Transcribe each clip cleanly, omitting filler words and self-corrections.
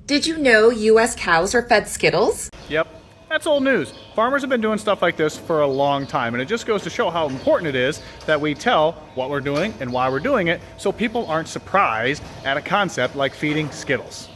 Did you know U.S. cows are fed Skittles? Yep, that's old news. Farmers have been doing stuff like this for a long time, and it just goes to show how important it is that we tell what we're doing and why we're doing it so people aren't surprised at a concept like feeding Skittles.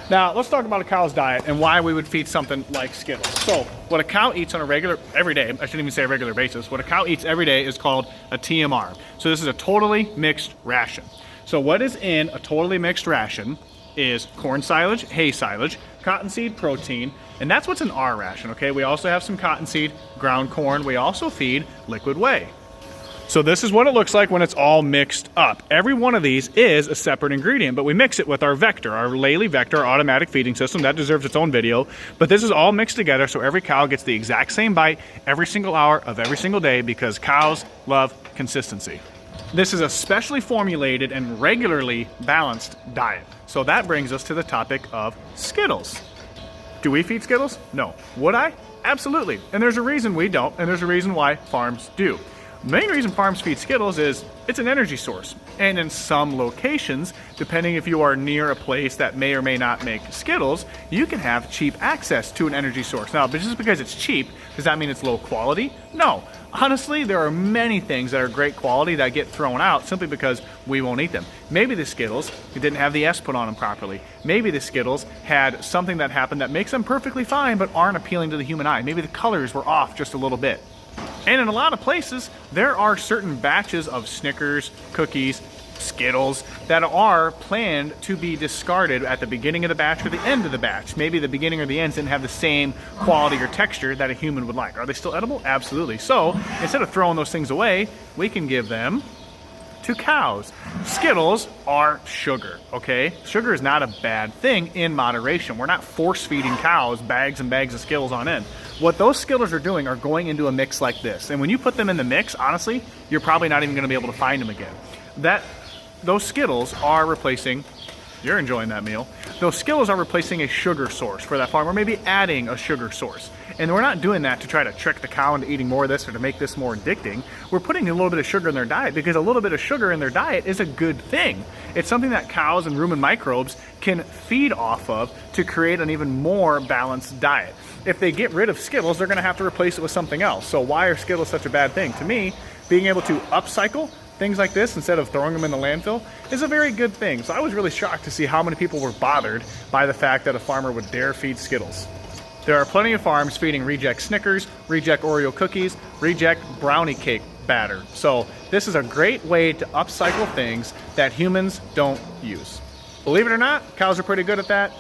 Now, let's talk about a cow's diet and why we would feed something like Skittles. So, what a cow eats on a every day, I shouldn't even say a regular basis, what a cow eats every day is called a TMR. So this is a totally mixed ration. So what is in a totally mixed ration is corn silage, hay silage, cottonseed protein, and that's what's in our ration, okay? We also have some cottonseed, ground corn. We also feed liquid whey. So this is what it looks like when it's all mixed up. Every one of these is a separate ingredient, but we mix it with our Vector, our Laley Vector automatic feeding system. That deserves its own video, but this is all mixed together so every cow gets the exact same bite every single hour of every single day because cows love consistency. This is a specially formulated and regularly balanced diet. So that brings us to the topic of Skittles. Do we feed Skittles? No. Would I? Absolutely. And there's a reason we don't, and there's a reason why farms do. The main reason farms feed Skittles is it's an energy source. And in some locations, depending if you are near a place that may or may not make Skittles, you can have cheap access to an energy source. Now, but just because it's cheap, does that mean it's low quality? No. Honestly, there are many things that are great quality that get thrown out simply because we won't eat them. Maybe the Skittles didn't have the S put on them properly. Maybe the Skittles had something that happened that makes them perfectly fine but aren't appealing to the human eye. Maybe the colors were off just a little bit. And in a lot of places, there are certain batches of Snickers, cookies, Skittles that are planned to be discarded at the beginning of the batch or the end of the batch. Maybe the beginning or the ends didn't have the same quality or texture that a human would like. Are they still edible? Absolutely. So instead of throwing those things away, we can give them to cows. Skittles are sugar, okay? Sugar is not a bad thing in moderation. We're not force feeding cows bags and bags of Skittles on end. What those Skittles are doing are going into a mix like this. And when you put them in the mix, honestly, you're probably not even gonna be able to find them again. Those Skittles are replacing, you're enjoying that meal, those Skittles are replacing a sugar source for that farm, or maybe adding a sugar source. And we're not doing that to try to trick the cow into eating more of this or to make this more addicting. We're putting a little bit of sugar in their diet because a little bit of sugar in their diet is a good thing. It's something that cows and rumen microbes can feed off of to create an even more balanced diet. If they get rid of Skittles, they're gonna have to replace it with something else. So why are Skittles such a bad thing? To me, being able to upcycle things like this instead of throwing them in the landfill is a very good thing. So I was really shocked to see how many people were bothered by the fact that a farmer would dare feed Skittles. There are plenty of farms feeding reject Snickers, reject Oreo cookies, reject brownie cake batter. So this is a great way to upcycle things that humans don't use. Believe it or not, cows are pretty good at that.